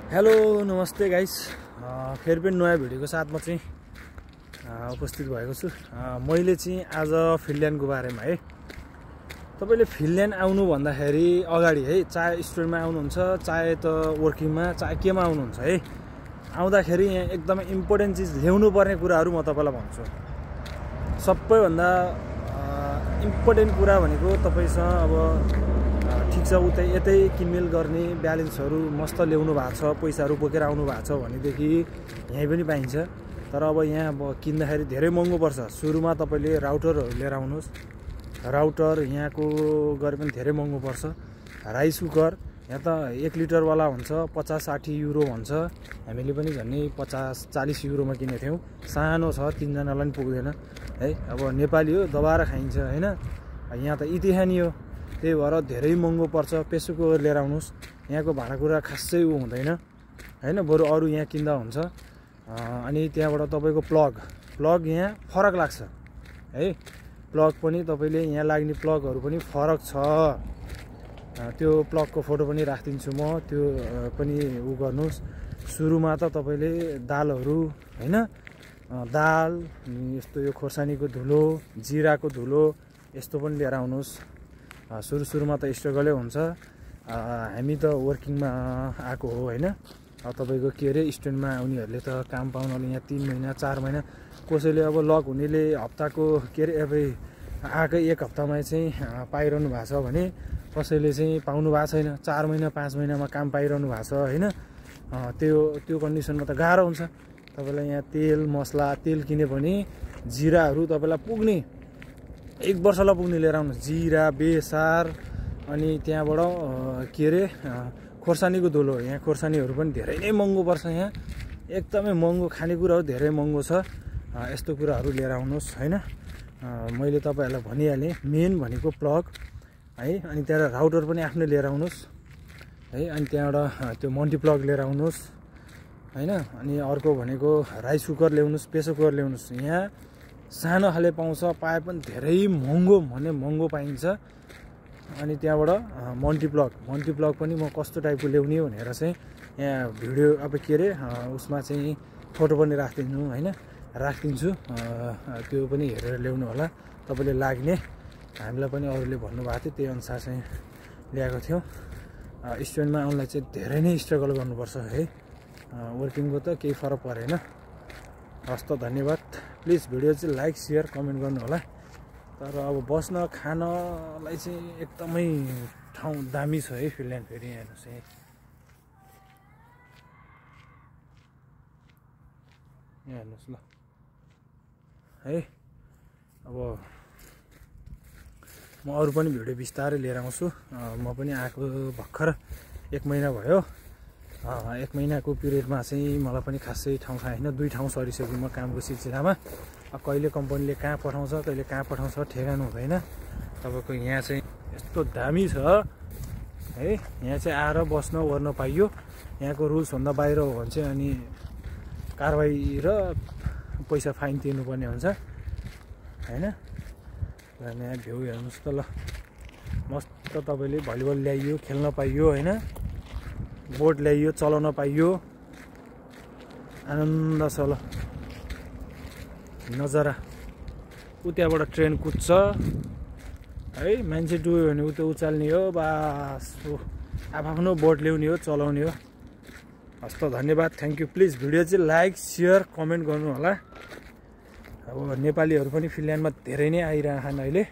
Hello नमस्ते guys, फेरि पनि नयाँ भिडियोको साथमा चाहिँ उपस्थित भएको छु। मैले चाहिँ आज फिनल्यान्डको बारेमा है, तपाईले फिनल्यान्ड आउनु भन्दाखेरि अगाडि है, चाहे स्टुडेन्टमा आउनुहुन्छ, चाहे त वर्किङमा, चाहे केमा आउनुहुन्छ है, आउँदाखेरि यहाँ एकदमै इम्पोर्टेन्ट चिज ल्याउनु पर्ने कुराहरू म तपाईलाई भन्छु। सबैभन्दा इम्पोर्टेन्ट कुरा भनेको तपाईसँग अब ठिक छ उतै यतै किनमेल गर्ने ब्यालेन्सहरू मस्त ल्याउनु भएको छ, पैसाहरू बोकेर आउनु भएको छ भनेदेखि यहीँ पनि पाइन्छ। तर अब यहाँ अब किन्दाखेरि धेरै महँगो पर्छ। सुरुमा तपाईले राउटरहरू लिएर आउनुहोस्। राउटर यहाँको गरे पनि धेरै महँगो पर्छ। राइस कुकर यहाँ त 1 लिटरवाला हुन्छ 50-60 युरो भन्छ। हामीले पनि झन्डै 50-40 युरोमा किनेको थियौँ। सानो छ, 3 जनालाई पनि पुग्दैन है। अब नेपाली हो, दबाएर खाइन्छ हैन। यहाँ त इतिहानी हो, त्यही भएर धेरै महँगो पर्छ। प्रेसर कुकर लिएर आउनुहोस्। यहाँको भाँडाकुँडा खासै हुँदैन हैन, बरु अरू यहाँ किन्दा हुन्छ। अनि त्यहाँबाट तपाईको प्लग यहाँ फरक लाग्छ है। प्लग पनि तपाईले यहाँ लाग्ने प्लगहरू पनि फरक छ। त्यो प्लगको फोटो पनि राखिदिन्छु म, त्यो पनि उ गर्नुहोस्। सुरुमा त तपाईले दालहरू हैन, दाल यस्तो यो खोर्सानीको धुलो, जिराको धुलो यस्तो पनि लिएर आउनुहोस्। सुरुमा त स्ट्रगलै हुन्छ। हामी त वर्किङमा आएको हो हैन। तपाईको के अरे स्टुडेन्टमा आउनेहरूले त काम पाउनले यहाँ 3 महिना 4 महिना, कसैले अब लक हुनेले हप्ताको के अरे अब आएकै 1 हप्तामा चाहिँ पाइरहनु भएको छ भने, कसैले चाहिँ पाउनु भएको छैन, 4 महिना 5 महिनामा काम पाइरहनु भएको छ हैन। त्यो कन्डिसनमा त गाह्रो हुन्छ। तपाईलाई यहाँ तेल मसला, तेल किने भने जिराहरू तपाईलाई पुग्ने 1 वर्षलाई पुग्ने लिएर आउनुहोस्। जिरा, बेसार, अनि त्यहाँबाट के अरे खोर्सानीको धुलो। यहाँ खोर्सानीहरू पनि धेरै नै महँगो पर्छ। यहाँ एकदमै महँगो, खानेकुराहरू धेरै महँगो छ। यस्तो कुराहरू लिएर आउनुहोस् हैन। मैले तपाईहरुलाई भनिहालेँ, मेन भनेको प्लग है। अनि त्यहाँ राउटर पनि आफ्नो लिएर आउनुहोस् है। अनि त्यहाँबाट त्यो मल्टी प्लग लिएर आउनुहोस् हैन। अनि अर्को भनेको राइस कुकर ल्याउनुहोस्, प्रेसर कुकर ल्याउनुहोस्। यहाँ सानो खाले पाउँछ, पाए पनि धेरै महँगो भने महँगो पाइन्छ। अनि त्यहाँबाट मल्टी प्लग पनि म कस्तो टाइपको ल्याउने भनेर चाहिँ यहाँ भिडियो अब के अरे उसमा चाहिँ फोटो पनि राखिदिन्छु। त्यो पनि हेरेर ल्याउनु होला, तपाईले लाग्ने। हामीलाई पनि अरूले भन्नुभएको थियो, त्यही अनुसार चाहिँ ल्याएको थियौँ। स्टुडेन्टमा आउनलाई चाहिँ धेरै नै स्ट्रगल गर्नुपर्छ है। वर्किङको त केही फरक परेन। हस् त, धन्यवाद। प्लिज भिडियो चाहिँ लाइक सेयर कमेन्ट गर्नु होला। तर अब बस्न खानलाई चाहिँ एकदमै ठाउँ दामी छ है फिनल्यान्ड। फेरि हेर्नुहोस् है, यहाँ हेर्नुहोस् ल है। अब म अरू पनि भिडियो बिस्तारै लिएर आउँछु। म पनि आएको भर्खर 1 महिना भयो। 1 महिनाको पिरियडमा चाहिँ मलाई पनि खासै ठाउँ छैन। 2 ठाउँ सरिसक्यो म कामको सिलसिलामा। कहिले कम्पनीले कहाँ पठाउँछ, कहिले कहाँ पठाउँछ ठेगान हुँदैन। तपाईँको यहाँ चाहिँ यस्तो दामी छ है। यहाँ चाहिँ आएर बस्न ओर्न पाइयो। यहाँको रुल्सभन्दा बाहिर हो भने चाहिँ अनि कारबाही र पैसा फाइन तिर्नुपर्ने हुन्छ हैन। यहाँ भ्यू हेर्नुहोस् त ल, मस्त। तपाईँले भलिबल ल्याइयो, खेल्न पाइयो हैन। बोट ल्याइयो, चलाउन पाइयो, आनन्द छ ल। नजारा उताबाट ट्रेन कुद्छ है। मान्छे डुब्यो भने उता उचाल्ने हो, बास आफ्नो बोट ल्याउने हो, चलाउने हो। हस् त, धन्यवाद, थ्याङ्क यू। प्लिज भिडियो चाहिँ लाइक सेयर कमेन्ट गर्नु होला। अब नेपालीहरू पनि फिनल्यान्डमा धेरै नै आइरहन् अहिले।